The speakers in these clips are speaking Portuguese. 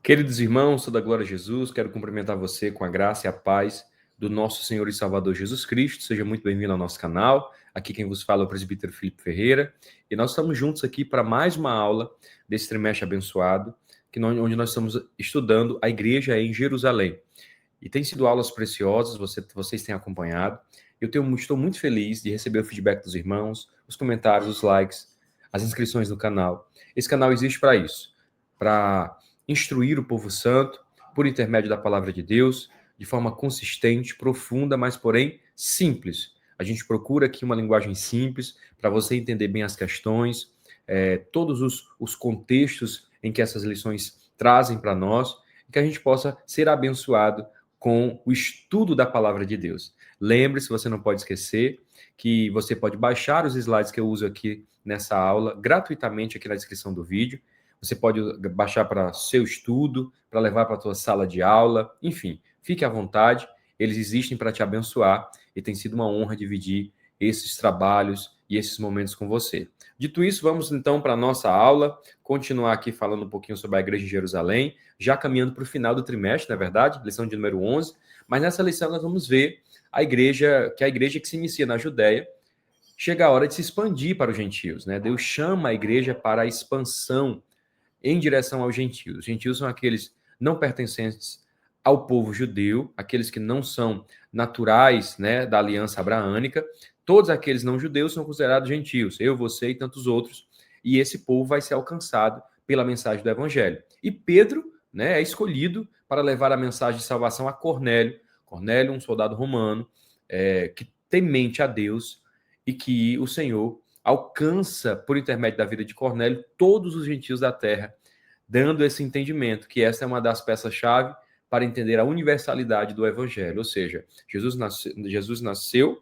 Queridos irmãos, toda glória a Jesus, quero cumprimentar você com a graça e a paz do nosso Senhor e Salvador Jesus Cristo. Seja muito bem-vindo ao nosso canal. Aqui quem vos fala é o presbítero Felipe Ferreira. E nós estamos juntos aqui para mais uma aula desse trimestre abençoado, onde nós estamos estudando a igreja em Jerusalém. E tem sido aulas preciosas, vocês têm acompanhado. Estou muito feliz de receber o feedback dos irmãos, os comentários, os likes, as inscrições no canal. Esse canal existe para isso, para instruir o povo santo por intermédio da palavra de Deus, de forma consistente, profunda, mas porém simples. A gente procura aqui uma linguagem simples para você entender bem as questões, todos os contextos em que essas lições trazem para nós, e que a gente possa ser abençoado com o estudo da palavra de Deus. Lembre-se, você não pode esquecer, que você pode baixar os slides que eu uso aqui nessa aula, gratuitamente aqui na descrição do vídeo. Você pode baixar para seu estudo, para levar para a sua sala de aula, enfim, fique à vontade, eles existem para te abençoar e tem sido uma honra dividir esses trabalhos e esses momentos com você. Dito isso, vamos então para a nossa aula, continuar aqui falando um pouquinho sobre a igreja em Jerusalém, já caminhando para o final do trimestre, na verdade, lição de número 11, mas nessa lição nós vamos ver a igreja que se inicia na Judéia, chega a hora de se expandir para os gentios, né? Deus chama a igreja para a expansão em direção aos gentios. Os gentios são aqueles não pertencentes ao povo judeu, aqueles que não são naturais, né, da aliança abraânica. Todos aqueles não judeus são considerados gentios, eu, você e tantos outros, e esse povo vai ser alcançado pela mensagem do evangelho. E Pedro, né, é escolhido para levar a mensagem de salvação a Cornélio. Cornélio, um soldado romano, que temente a Deus e que o Senhor alcança, por intermédio da vida de Cornélio, todos os gentios da terra, dando esse entendimento, que essa é uma das peças-chave para entender a universalidade do evangelho. Ou seja, Jesus nasceu,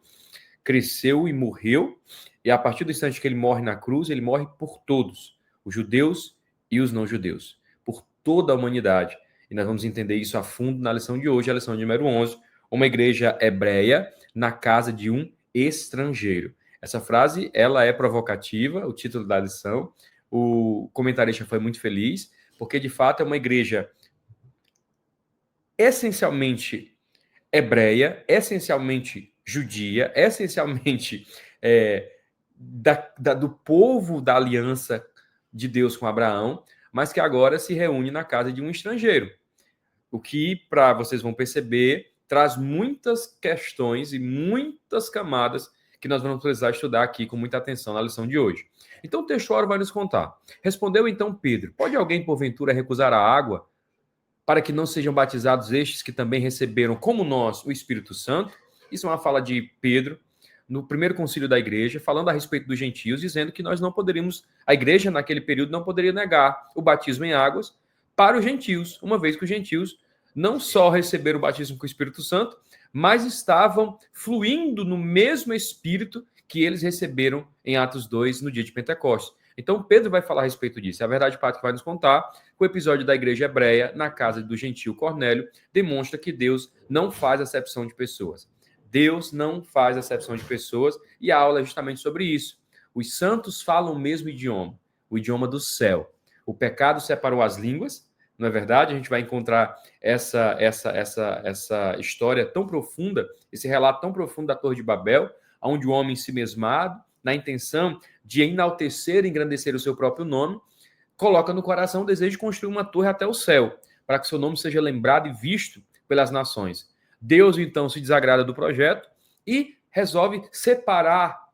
cresceu e morreu, e a partir do instante que ele morre na cruz, ele morre por todos, os judeus e os não-judeus, por toda a humanidade. E nós vamos entender isso a fundo na lição de hoje, a lição de número 11, uma igreja hebreia na casa de um estrangeiro. Essa frase, ela é provocativa, o título da lição. O comentarista foi muito feliz, porque de fato é uma igreja essencialmente hebreia, essencialmente judia, essencialmente do povo da aliança de Deus com Abraão, mas que agora se reúne na casa de um estrangeiro. O que, para vocês vão perceber, traz muitas questões e muitas camadas que nós vamos precisar estudar aqui com muita atenção na lição de hoje. Então o texto vai nos contar. Respondeu então Pedro: pode alguém porventura recusar a água para que não sejam batizados estes que também receberam, como nós, o Espírito Santo? Isso é uma fala de Pedro no primeiro concílio da igreja, falando a respeito dos gentios, dizendo que nós não poderíamos, a igreja naquele período não poderia negar o batismo em águas para os gentios, uma vez que os gentios não só receberam o batismo com o Espírito Santo, mas estavam fluindo no mesmo Espírito que eles receberam em Atos 2, no dia de Pentecostes. Então, Pedro vai falar a respeito disso. A verdade, Pato, que vai nos contar, o episódio da igreja hebreia na casa do gentio Cornélio demonstra que Deus não faz acepção de pessoas. Deus não faz acepção de pessoas, e a aula é justamente sobre isso. Os santos falam o mesmo idioma, o idioma do céu. O pecado separou as línguas, não é verdade? A gente vai encontrar essa história tão profunda, esse relato tão profundo da Torre de Babel, onde o homem se mesmado, na intenção de enaltecer e engrandecer o seu próprio nome, coloca no coração o desejo de construir uma torre até o céu, para que seu nome seja lembrado e visto pelas nações. Deus, então, se desagrada do projeto e resolve separar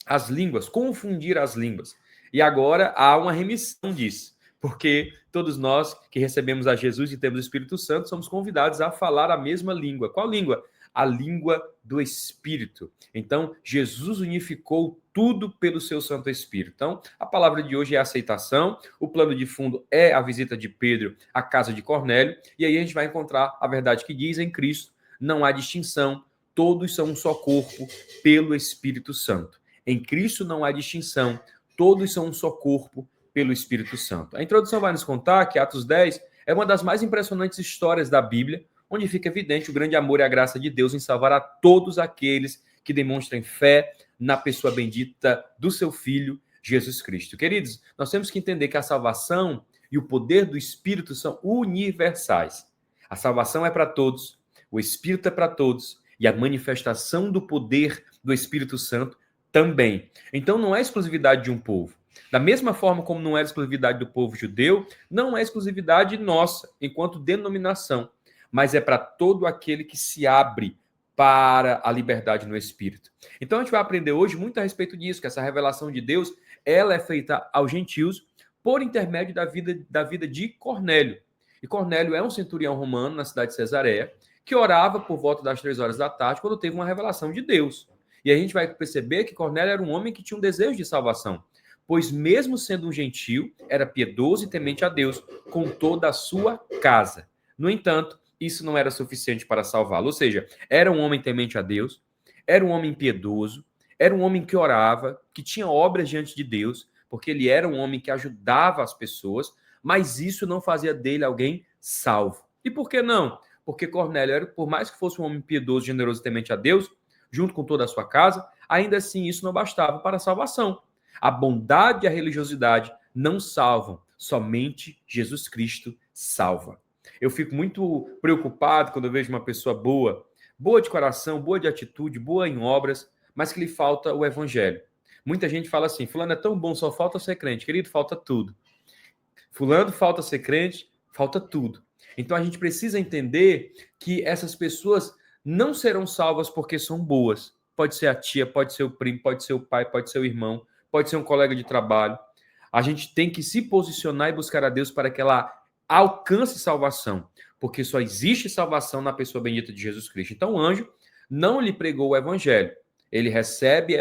as línguas, confundir as línguas. E agora há uma remissão disso, porque todos nós que recebemos a Jesus e temos o Espírito Santo somos convidados a falar a mesma língua. Qual língua? A língua do Espírito. Então, Jesus unificou tudo pelo seu Santo Espírito. Então, a palavra de hoje é aceitação, o plano de fundo é a visita de Pedro à casa de Cornélio, e aí a gente vai encontrar a verdade que diz: em Cristo não há distinção, todos são um só corpo pelo Espírito Santo. Em Cristo não há distinção, todos são um só corpo pelo Espírito Santo. A introdução vai nos contar que Atos 10 é uma das mais impressionantes histórias da Bíblia, onde fica evidente o grande amor e a graça de Deus em salvar a todos aqueles que demonstrem fé na pessoa bendita do seu Filho, Jesus Cristo. Queridos, nós temos que entender que a salvação e o poder do Espírito são universais. A salvação é para todos, o Espírito é para todos, e a manifestação do poder do Espírito Santo também. Então não é exclusividade de um povo. Da mesma forma como não é exclusividade do povo judeu, não é exclusividade nossa, enquanto denominação, mas é para todo aquele que se abre para a liberdade no Espírito. Então a gente vai aprender hoje muito a respeito disso, que essa revelação de Deus, ela é feita aos gentios por intermédio da vida de Cornélio. E Cornélio é um centurião romano na cidade de Cesareia, que orava por volta das 3 horas da tarde, quando teve uma revelação de Deus. E a gente vai perceber que Cornélio era um homem que tinha um desejo de salvação, pois mesmo sendo um gentio, era piedoso e temente a Deus com toda a sua casa. No entanto, isso não era suficiente para salvá-lo. Ou seja, era um homem temente a Deus, era um homem piedoso, era um homem que orava, que tinha obras diante de Deus, porque ele era um homem que ajudava as pessoas, mas isso não fazia dele alguém salvo. E por que não? Porque Cornélio, por mais que fosse um homem piedoso, generoso e temente a Deus, junto com toda a sua casa, ainda assim isso não bastava para a salvação. A bondade e a religiosidade não salvam, somente Jesus Cristo salva. Eu fico muito preocupado quando eu vejo uma pessoa boa, boa de coração, boa de atitude, boa em obras, mas que lhe falta o evangelho. Muita gente fala assim, fulano é tão bom, só falta ser crente. Querido, falta tudo. Fulano falta ser crente, falta tudo. Então a gente precisa entender que essas pessoas não serão salvas porque são boas. Pode ser a tia, pode ser o primo, pode ser o pai, pode ser o irmão, pode ser um colega de trabalho. A gente tem que se posicionar e buscar a Deus para que ela alcance salvação, porque só existe salvação na pessoa bendita de Jesus Cristo. Então o anjo não lhe pregou o evangelho. Ele recebe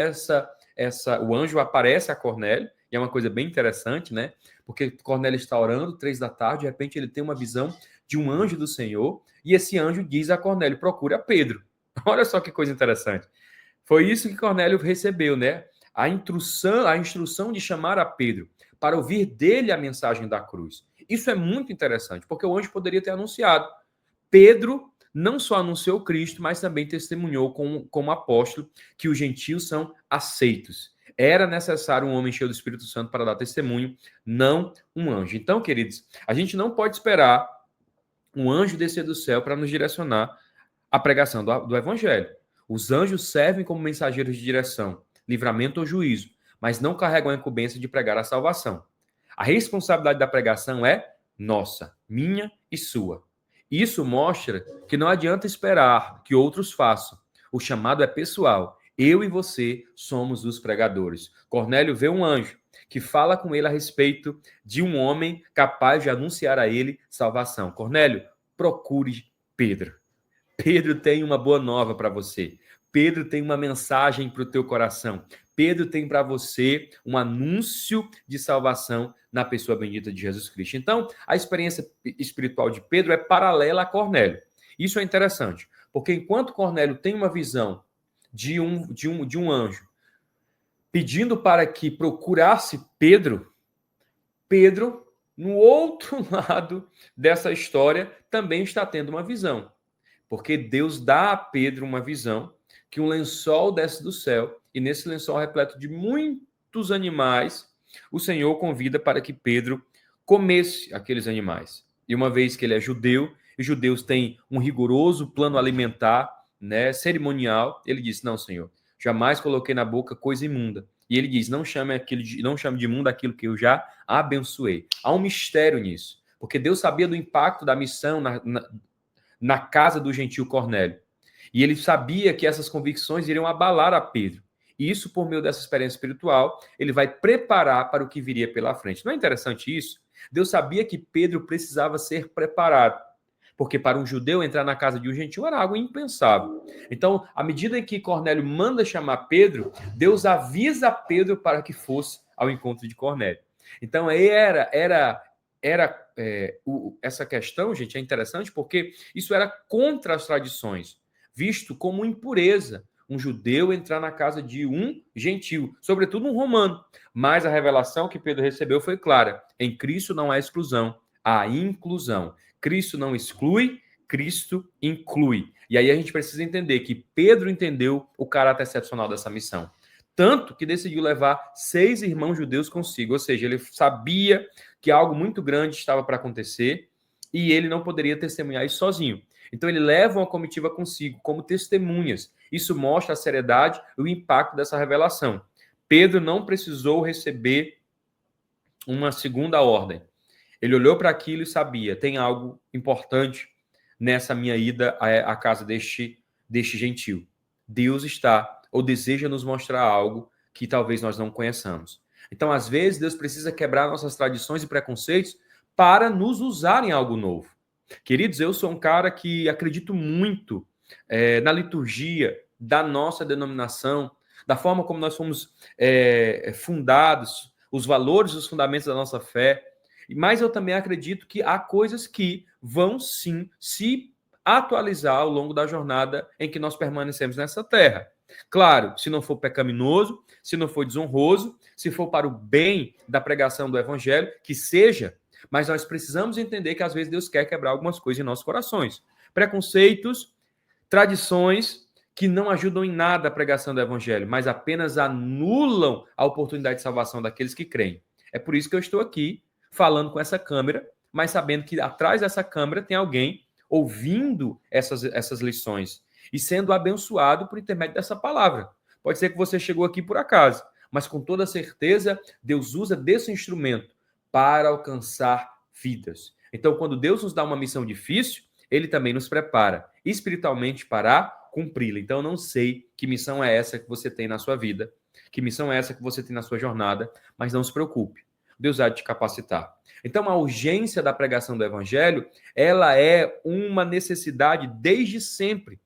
o anjo aparece a Cornélio, e é uma coisa bem interessante, né? Porque Cornélio está orando, 3 da tarde, de repente ele tem uma visão de um anjo do Senhor, e esse anjo diz a Cornélio, procure a Pedro. Olha só que coisa interessante. Foi isso que Cornélio recebeu, né? A instrução de chamar a Pedro, para ouvir dele a mensagem da cruz. Isso é muito interessante, porque o anjo poderia ter anunciado. Pedro não só anunciou Cristo, mas também testemunhou como apóstolo que os gentios são aceitos. Era necessário um homem cheio do Espírito Santo para dar testemunho, não um anjo. Então, queridos, a gente não pode esperar um anjo descer do céu para nos direcionar à pregação do evangelho. Os anjos servem como mensageiros de direção, livramento ou juízo, mas não carregam a incumbência de pregar a salvação. A responsabilidade da pregação é nossa, minha e sua. Isso mostra que não adianta esperar que outros façam. O chamado é pessoal. Eu e você somos os pregadores. Cornélio vê um anjo que fala com ele a respeito de um homem capaz de anunciar a ele salvação. Cornélio, procure Pedro. Pedro tem uma boa nova para você. Pedro tem uma mensagem para o teu coração. Pedro tem para você um anúncio de salvação na pessoa bendita de Jesus Cristo. Então, a experiência espiritual de Pedro é paralela a Cornélio. Isso é interessante, porque enquanto Cornélio tem uma visão de um anjo pedindo para que procurasse Pedro, Pedro, no outro lado dessa história, também está tendo uma visão. Porque Deus dá a Pedro uma visão que um lençol desce do céu e nesse lençol repleto de muitos animais, o Senhor convida para que Pedro comesse aqueles animais. E uma vez que ele é judeu, e os judeus têm um rigoroso plano alimentar, né, cerimonial, ele disse, não, Senhor, jamais coloquei na boca coisa imunda. E ele diz, não chame de imundo aquilo que eu já abençoei. Há um mistério nisso, porque Deus sabia do impacto da missão na casa do gentil Cornélio. E ele sabia que essas convicções iriam abalar a Pedro. E isso, por meio dessa experiência espiritual, ele vai preparar para o que viria pela frente. Não é interessante isso? Deus sabia que Pedro precisava ser preparado, porque para um judeu entrar na casa de um gentil era algo impensável. Então, à medida em que Cornélio manda chamar Pedro, Deus avisa Pedro para que fosse ao encontro de Cornélio. Então, essa questão, gente, é interessante porque isso era contra as tradições, visto como impureza um judeu entrar na casa de um gentil, sobretudo um romano. Mas a revelação que Pedro recebeu foi clara. Em Cristo não há exclusão, há inclusão. Cristo não exclui, Cristo inclui. E aí a gente precisa entender que Pedro entendeu o caráter excepcional dessa missão. tanto que decidiu levar 6 irmãos judeus consigo, ou seja, ele sabia que algo muito grande estava para acontecer e ele não poderia testemunhar isso sozinho. Então ele leva uma comitiva consigo, como testemunhas. Isso mostra a seriedade e o impacto dessa revelação. Pedro não precisou receber uma segunda ordem. Ele olhou para aquilo e sabia, tem algo importante nessa minha ida à casa deste gentil. Deus está ou deseja nos mostrar algo que talvez nós não conheçamos. Então, às vezes, Deus precisa quebrar nossas tradições e preconceitos para nos usar em algo novo. Queridos, eu sou um cara que acredito muito na liturgia da nossa denominação, da forma como nós fomos fundados, os valores, os fundamentos da nossa fé. Mas eu também acredito que há coisas que vão sim se atualizar ao longo da jornada em que nós permanecemos nessa terra. Claro, se não for pecaminoso, se não for desonroso, se for para o bem da pregação do evangelho, que seja, mas nós precisamos entender que às vezes Deus quer quebrar algumas coisas em nossos corações. Preconceitos, tradições que não ajudam em nada a pregação do evangelho, mas apenas anulam a oportunidade de salvação daqueles que creem. É por isso que eu estou aqui falando com essa câmera, mas sabendo que atrás dessa câmera tem alguém ouvindo essas lições e sendo abençoado por intermédio dessa palavra. Pode ser que você chegou aqui por acaso, mas com toda certeza Deus usa desse instrumento para alcançar vidas. Então, quando Deus nos dá uma missão difícil, Ele também nos prepara espiritualmente para cumpri-la. Então, eu não sei que missão é essa que você tem na sua vida, que missão é essa que você tem na sua jornada, mas não se preocupe. Deus há de te capacitar. Então, a urgência da pregação do evangelho, ela é uma necessidade desde sempre.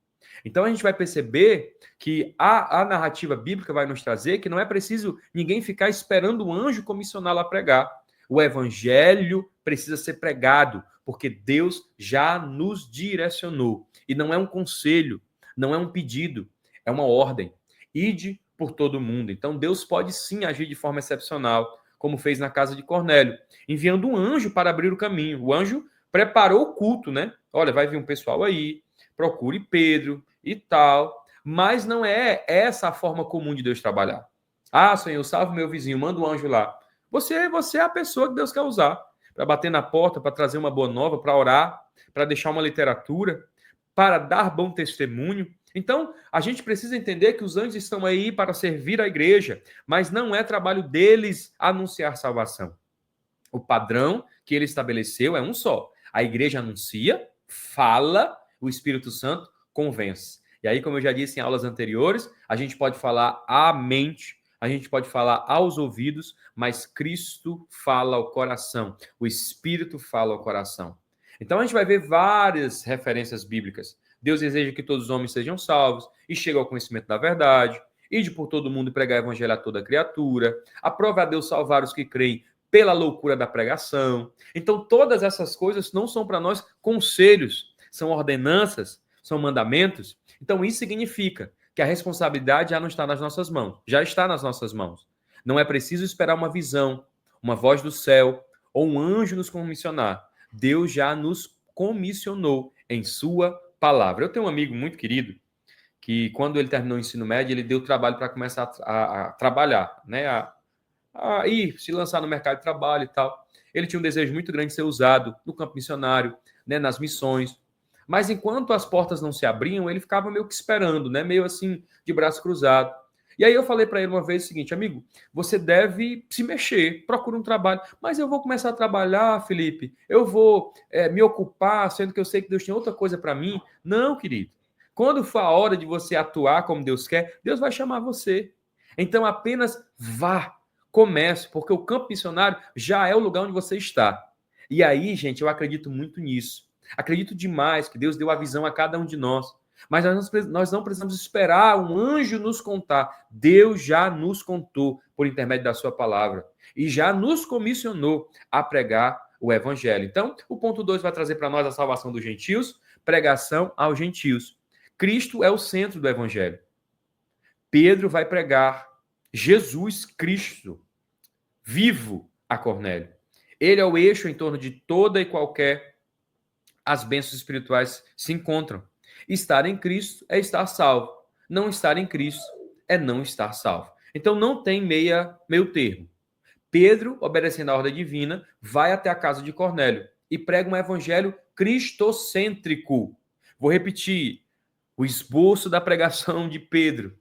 Então, a gente vai perceber que a narrativa bíblica vai nos trazer que não é preciso ninguém ficar esperando um anjo comissioná-lo a pregar. O evangelho precisa ser pregado, porque Deus já nos direcionou. E não é um conselho, não é um pedido, é uma ordem. Ide por todo mundo. Então, Deus pode sim agir de forma excepcional, como fez na casa de Cornélio, enviando um anjo para abrir o caminho. O anjo preparou o culto, né? Olha, vai vir um pessoal aí, procure Pedro e tal. Mas não é essa a forma comum de Deus trabalhar. Ah, Senhor, salve meu vizinho, manda um anjo lá. Você é a pessoa que Deus quer usar para bater na porta, para trazer uma boa nova, para orar, para deixar uma literatura, para dar bom testemunho. Então, a gente precisa entender que os anjos estão aí para servir a igreja, mas não é trabalho deles anunciar salvação. O padrão que ele estabeleceu é um só. A igreja anuncia, fala, o Espírito Santo convence. E aí, como eu já disse em aulas anteriores, a gente pode falar à mente, a gente pode falar aos ouvidos, mas Cristo fala ao coração, o Espírito fala ao coração. Então, a gente vai ver várias referências bíblicas. Deus deseja que todos os homens sejam salvos e cheguem ao conhecimento da verdade. Ide por todo mundo e pregar o evangelho a toda criatura. Aprove a Deus salvar os que creem pela loucura da pregação. Então, todas essas coisas não são para nós conselhos, são ordenanças, são mandamentos. Então, isso significa que a responsabilidade já não está nas nossas mãos, já está nas nossas mãos. Não é preciso esperar uma visão, uma voz do céu ou um anjo nos comissionar. Deus já nos comissionou em sua palavra. Eu tenho um amigo muito querido que, quando ele terminou o ensino médio, ele deu trabalho para começar a trabalhar, né? A ir se lançar no mercado de trabalho e tal. Ele tinha um desejo muito grande de ser usado no campo missionário, né? Nas missões. Mas enquanto as portas não se abriam, ele ficava meio que esperando, né? Meio assim, de braço cruzado. E aí eu falei para ele uma vez o seguinte: amigo, você deve se mexer, procura um trabalho. Mas eu vou começar a trabalhar, Felipe, eu vou me ocupar, sendo que eu sei que Deus tem outra coisa para mim. Não, querido. Quando for a hora de você atuar como Deus quer, Deus vai chamar você. Então apenas vá, comece, porque o campo missionário já é o lugar onde você está. E aí, gente, eu acredito muito nisso. Acredito demais que Deus deu a visão a cada um de nós. Mas nós não precisamos esperar um anjo nos contar. Deus já nos contou por intermédio da sua palavra. E já nos comissionou a pregar o evangelho. Então, o ponto 2 vai trazer para nós a salvação dos gentios, pregação aos gentios. Cristo é o centro do evangelho. Pedro vai pregar Jesus Cristo, vivo, a Cornélio. Ele é o eixo em torno de toda e qualquer as bênçãos espirituais se encontram. Estar em Cristo é estar salvo. Não estar em Cristo é não estar salvo. Então não tem meio termo. Pedro, obedecendo à ordem divina, vai até a casa de Cornélio e prega um evangelho cristocêntrico. Vou repetir, o esboço da pregação de Pedro,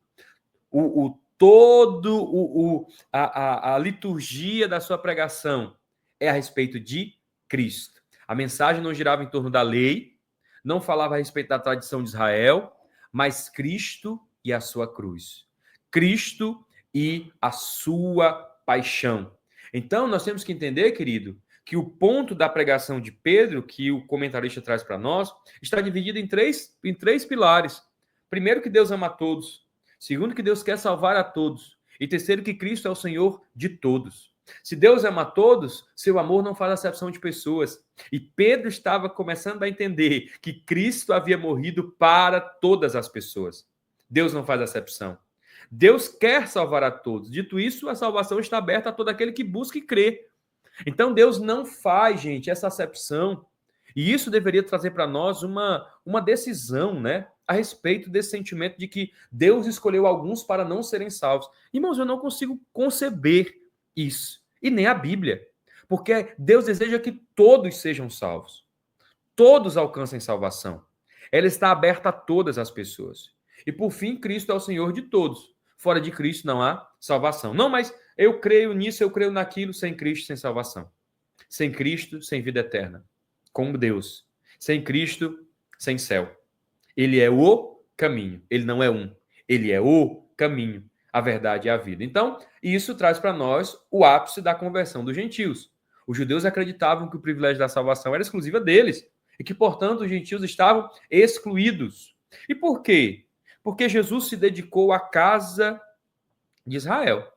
a liturgia da sua pregação é a respeito de Cristo. A mensagem não girava em torno da lei, não falava a respeito da tradição de Israel, mas Cristo e a sua cruz. Cristo e a sua paixão. Então, nós temos que entender, querido, que o ponto da pregação de Pedro, que o comentarista traz para nós, está dividido em três pilares. Primeiro, que Deus ama a todos. Segundo, que Deus quer salvar a todos. E terceiro, que Cristo é o Senhor de todos. Se Deus ama a todos, seu amor não faz acepção de pessoas. E Pedro estava começando a entender que Cristo havia morrido para todas as pessoas. Deus não faz acepção. Deus quer salvar a todos. Dito isso, a salvação está aberta a todo aquele que busca e crê. Então Deus não faz, gente, essa acepção. E isso deveria trazer para nós uma decisão, né? A respeito desse sentimento de que Deus escolheu alguns para não serem salvos. Irmãos, eu não consigo conceber isso. E nem a Bíblia. Porque Deus deseja que todos sejam salvos. Todos alcancem salvação. Ela está aberta a todas as pessoas. E por fim, Cristo é o Senhor de todos. Fora de Cristo não há salvação. Não, mas eu creio nisso, eu creio naquilo, sem Cristo, sem salvação. Sem Cristo, sem vida eterna. Com Deus. Sem Cristo, sem céu. Ele é o caminho. Ele não é um. Ele é o caminho, a verdade e a vida. Então, isso traz para nós o ápice da conversão dos gentios. Os judeus acreditavam que o privilégio da salvação era exclusiva deles e que, portanto, os gentios estavam excluídos. E por quê? Porque Jesus se dedicou à casa de Israel.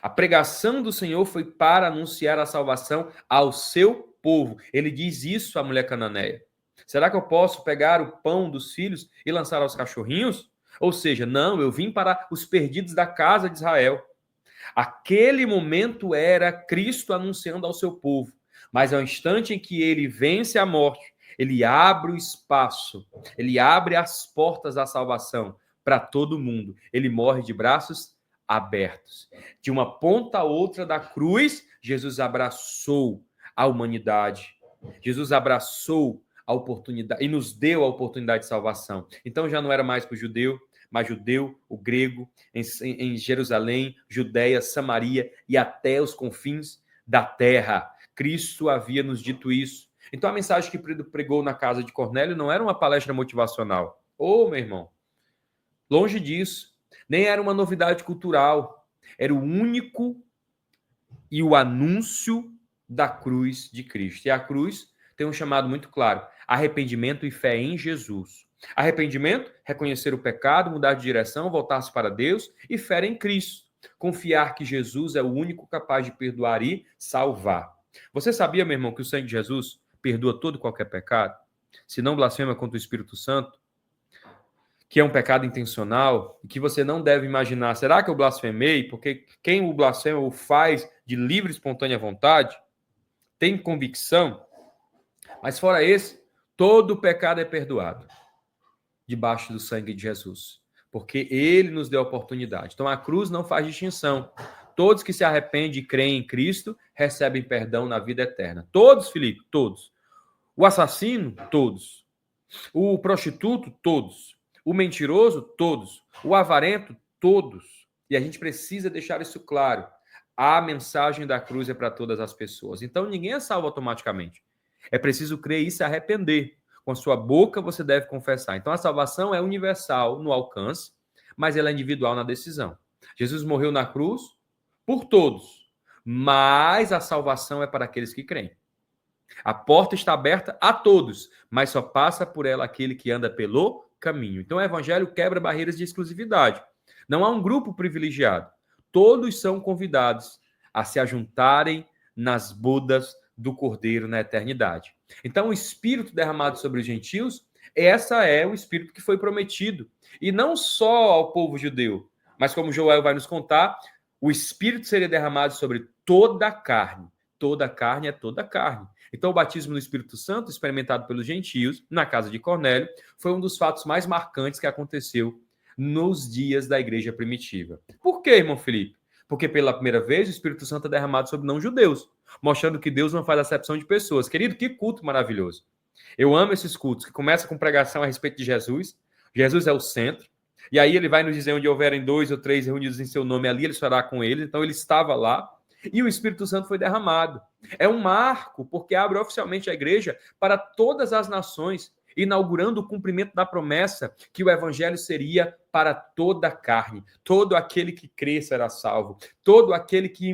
A pregação do Senhor foi para anunciar a salvação ao seu povo. Ele diz isso à mulher cananeia. Será que eu posso pegar o pão dos filhos e lançar aos cachorrinhos? Ou seja, não, eu vim para os perdidos da casa de Israel. Aquele momento era Cristo anunciando ao seu povo. Mas ao instante em que ele vence a morte, ele abre o espaço, ele abre as portas da salvação para todo mundo. Ele morre de braços abertos. De uma ponta a outra da cruz, Jesus abraçou a humanidade. Jesus abraçou a oportunidade e nos deu a oportunidade de salvação. Então já não era mais para o judeu, mas judeu, o grego, em Jerusalém, Judéia, Samaria e até os confins da terra. Cristo havia nos dito isso. Então a mensagem que Pedro pregou na casa de Cornélio não era uma palestra motivacional. Ô, meu irmão, longe disso. Nem era uma novidade cultural. Era o único e o anúncio da cruz de Cristo. E a cruz tem um chamado muito claro: arrependimento e fé em Jesus. Arrependimento, reconhecer o pecado, mudar de direção, voltar-se para Deus, e fé em Cristo. Confiar que Jesus é o único capaz de perdoar e salvar. Você sabia, meu irmão, que o sangue de Jesus perdoa todo e qualquer pecado? Se não blasfema contra o Espírito Santo, que é um pecado intencional, e que você não deve imaginar, será que eu blasfemei? Porque quem o blasfema o faz de livre e espontânea vontade, tem convicção, mas fora esse, todo pecado é perdoado debaixo do sangue de Jesus, porque ele nos deu a oportunidade. Então a cruz não faz distinção. Todos que se arrependem e creem em Cristo recebem perdão na vida eterna. Todos, Felipe, todos. O assassino, todos. O prostituto, todos. O mentiroso, todos. O avarento, todos. E a gente precisa deixar isso claro. A mensagem da cruz é para todas as pessoas. Então ninguém é salvo automaticamente. É preciso crer e se arrepender. Com a sua boca você deve confessar. Então a salvação é universal no alcance, mas ela é individual na decisão. Jesus morreu na cruz por todos, mas a salvação é para aqueles que creem. A porta está aberta a todos, mas só passa por ela aquele que anda pelo caminho. Então o evangelho quebra barreiras de exclusividade. Não há um grupo privilegiado. Todos são convidados a se ajuntarem nas bodas do Cordeiro na eternidade. Então o Espírito derramado sobre os gentios, essa é o Espírito que foi prometido. E não só ao povo judeu, mas como Joel vai nos contar, o Espírito seria derramado sobre toda a carne. Toda a carne é toda a carne. Então, o batismo no Espírito Santo, experimentado pelos gentios, na casa de Cornélio, foi um dos fatos mais marcantes que aconteceu nos dias da igreja primitiva. Por quê, irmão Felipe? Porque pela primeira vez o Espírito Santo é derramado sobre não-judeus, mostrando que Deus não faz acepção de pessoas. Querido, que culto maravilhoso. Eu amo esses cultos, que começam com pregação a respeito de Jesus. Jesus é o centro. E aí ele vai nos dizer onde houverem 2 ou 3 reunidos em seu nome, ali ele estará com eles. Então ele estava lá. E o Espírito Santo foi derramado. É um marco, porque abre oficialmente a igreja para todas as nações, inaugurando o cumprimento da promessa que o evangelho seria para toda a carne. Todo aquele que crê será salvo. Todo aquele que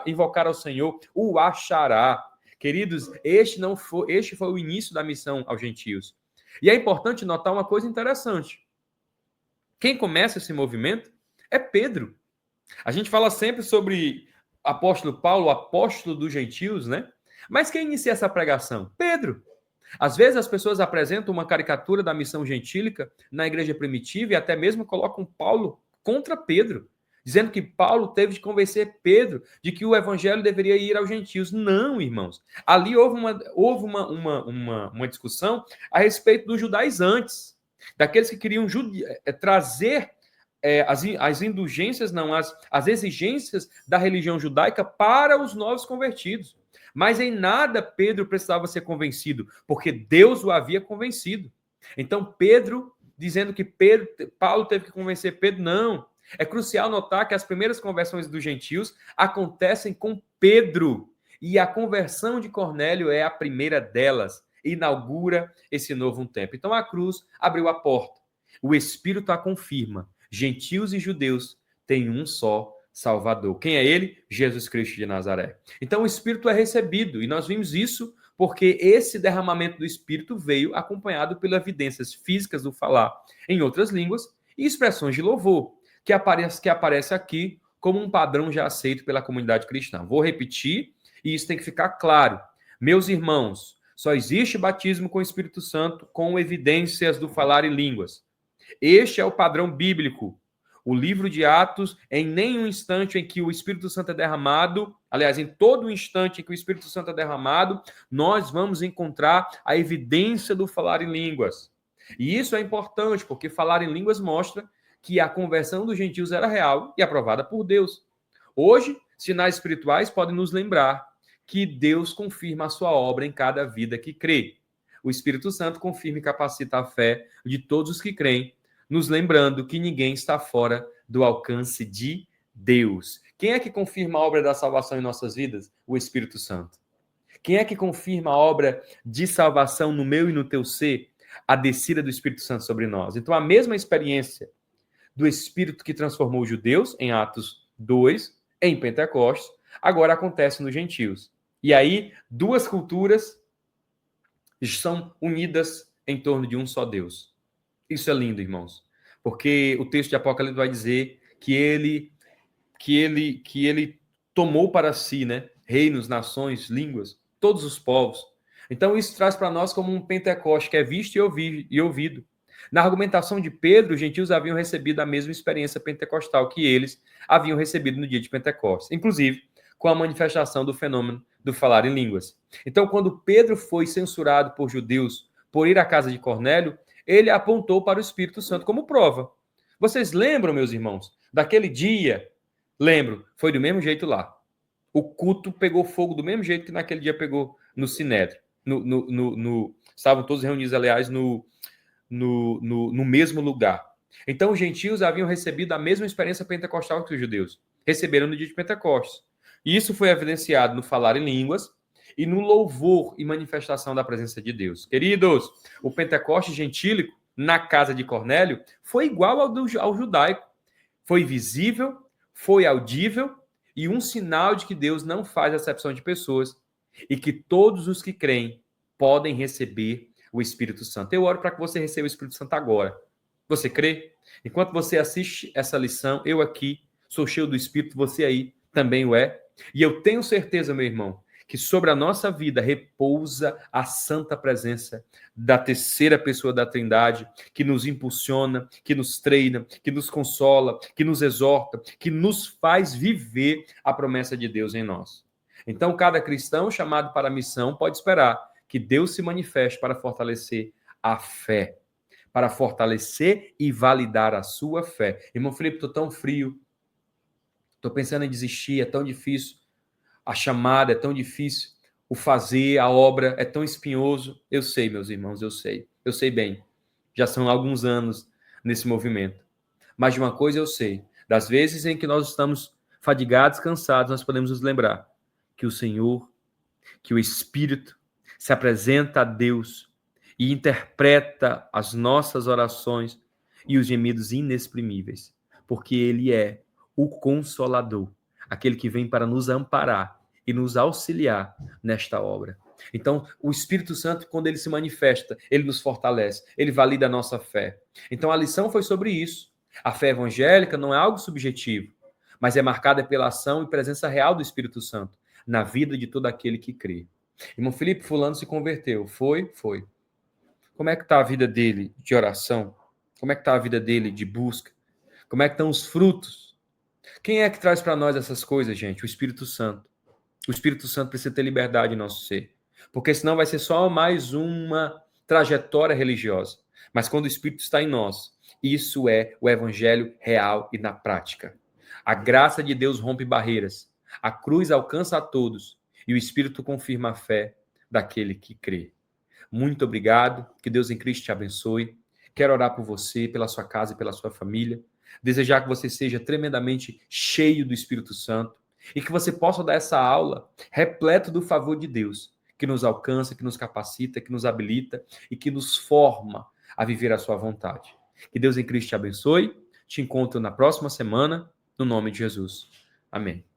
invocar ao Senhor o achará. Queridos, este foi o início da missão aos gentios. E é importante notar uma coisa interessante. Quem começa esse movimento é Pedro. A gente fala sempre sobre apóstolo Paulo, apóstolo dos gentios, né? Mas quem inicia essa pregação? Pedro. Às vezes as pessoas apresentam uma caricatura da missão gentílica na igreja primitiva e até mesmo colocam Paulo contra Pedro, dizendo que Paulo teve de convencer Pedro de que o evangelho deveria ir aos gentios. Não, irmãos. Ali houve uma discussão a respeito dos judaizantes, daqueles que queriam trazer as indulgências, não, as exigências da religião judaica para os novos convertidos. Mas em nada Pedro precisava ser convencido, porque Deus o havia convencido. Então Pedro, dizendo que Paulo teve que convencer Pedro, não. É crucial notar que as primeiras conversões dos gentios acontecem com Pedro. E a conversão de Cornélio é a primeira delas. Inaugura esse novo tempo. Então a cruz abriu a porta. O Espírito a confirma. Gentios e judeus têm um só Salvador. Quem é ele? Jesus Cristo de Nazaré. Então o Espírito é recebido, e nós vimos isso porque esse derramamento do Espírito veio acompanhado pelas evidências físicas do falar em outras línguas e expressões de louvor, que aparece aqui como um padrão já aceito pela comunidade cristã. Vou repetir, e isso tem que ficar claro. Meus irmãos, só existe batismo com o Espírito Santo com evidências do falar em línguas. Este é o padrão bíblico. O livro de Atos, em nenhum instante em que o Espírito Santo é derramado, aliás, em todo instante em que o Espírito Santo é derramado, nós vamos encontrar a evidência do falar em línguas. E isso é importante, porque falar em línguas mostra que a conversão dos gentios era real e aprovada por Deus. Hoje, sinais espirituais podem nos lembrar que Deus confirma a sua obra em cada vida que crê. O Espírito Santo confirma e capacita a fé de todos os que creem, nos lembrando que ninguém está fora do alcance de Deus. Quem é que confirma a obra da salvação em nossas vidas? O Espírito Santo. Quem é que confirma a obra de salvação no meu e no teu ser? A descida do Espírito Santo sobre nós. Então, a mesma experiência do Espírito que transformou os judeus, em Atos 2, em Pentecostes, agora acontece nos gentios. E aí, duas culturas são unidas em torno de um só Deus. Isso é lindo, irmãos, porque o texto de Apocalipse vai dizer que ele tomou para si, né, reinos, nações, línguas, todos os povos. Então isso traz para nós como um Pentecoste que é visto e ouvido. Na argumentação de Pedro, os gentios haviam recebido a mesma experiência pentecostal que eles haviam recebido no dia de Pentecostes, inclusive com a manifestação do fenômeno do falar em línguas. Então, quando Pedro foi censurado por judeus por ir à casa de Cornélio, ele apontou para o Espírito Santo como prova. Vocês lembram, meus irmãos, daquele dia? Lembro, foi do mesmo jeito lá. O culto pegou fogo do mesmo jeito que naquele dia pegou no Sinédrio. Estavam todos reunidos, aliás, no mesmo lugar. Então, os gentios haviam recebido a mesma experiência pentecostal que os judeus. Receberam no dia de Pentecostes. E isso foi evidenciado no falar em línguas e no louvor e manifestação da presença de Deus. Queridos, o Pentecoste gentílico na casa de Cornélio foi igual ao judaico. Foi visível, foi audível e um sinal de que Deus não faz acepção de pessoas e que todos os que creem podem receber o Espírito Santo. Eu oro para que você receba o Espírito Santo agora. Você crê? Enquanto você assiste essa lição, eu aqui sou cheio do Espírito, você aí também o é. E eu tenho certeza, meu irmão, que sobre a nossa vida repousa a santa presença da terceira pessoa da Trindade, que nos impulsiona, que nos treina, que nos consola, que nos exorta, que nos faz viver a promessa de Deus em nós. Então, cada cristão chamado para a missão pode esperar que Deus se manifeste para fortalecer a fé, para fortalecer e validar a sua fé. Irmão Felipe, estou tão frio, estou pensando em desistir, é tão difícil, a chamada é tão difícil, o fazer, a obra é tão espinhoso. Eu sei, meus irmãos, eu sei bem. Já são alguns anos nesse movimento. Mas de uma coisa eu sei, das vezes em que nós estamos fadigados, cansados, nós podemos nos lembrar que o Senhor, que o Espírito se apresenta a Deus e interpreta as nossas orações e os gemidos inexprimíveis, porque Ele é o Consolador, aquele que vem para nos amparar e nos auxiliar nesta obra. Então, o Espírito Santo, quando ele se manifesta, ele nos fortalece, ele valida a nossa fé. Então, a lição foi sobre isso. A fé evangélica não é algo subjetivo, mas é marcada pela ação e presença real do Espírito Santo na vida de todo aquele que crê. Irmão Felipe, fulano se converteu. Foi. Como é que está a vida dele de oração? Como é que está a vida dele de busca? Como é que estão os frutos? Quem é que traz para nós essas coisas, gente? O Espírito Santo. O Espírito Santo precisa ter liberdade em nosso ser. Porque senão vai ser só mais uma trajetória religiosa. Mas quando o Espírito está em nós, isso é o evangelho real e na prática. A graça de Deus rompe barreiras. A cruz alcança a todos. E o Espírito confirma a fé daquele que crê. Muito obrigado. Que Deus em Cristo te abençoe. Quero orar por você, pela sua casa e pela sua família. Desejar que você seja tremendamente cheio do Espírito Santo e que você possa dar essa aula repleto do favor de Deus, que nos alcança, que nos capacita, que nos habilita e que nos forma a viver a sua vontade. Que Deus em Cristo te abençoe. Te encontro na próxima semana, no nome de Jesus. Amém.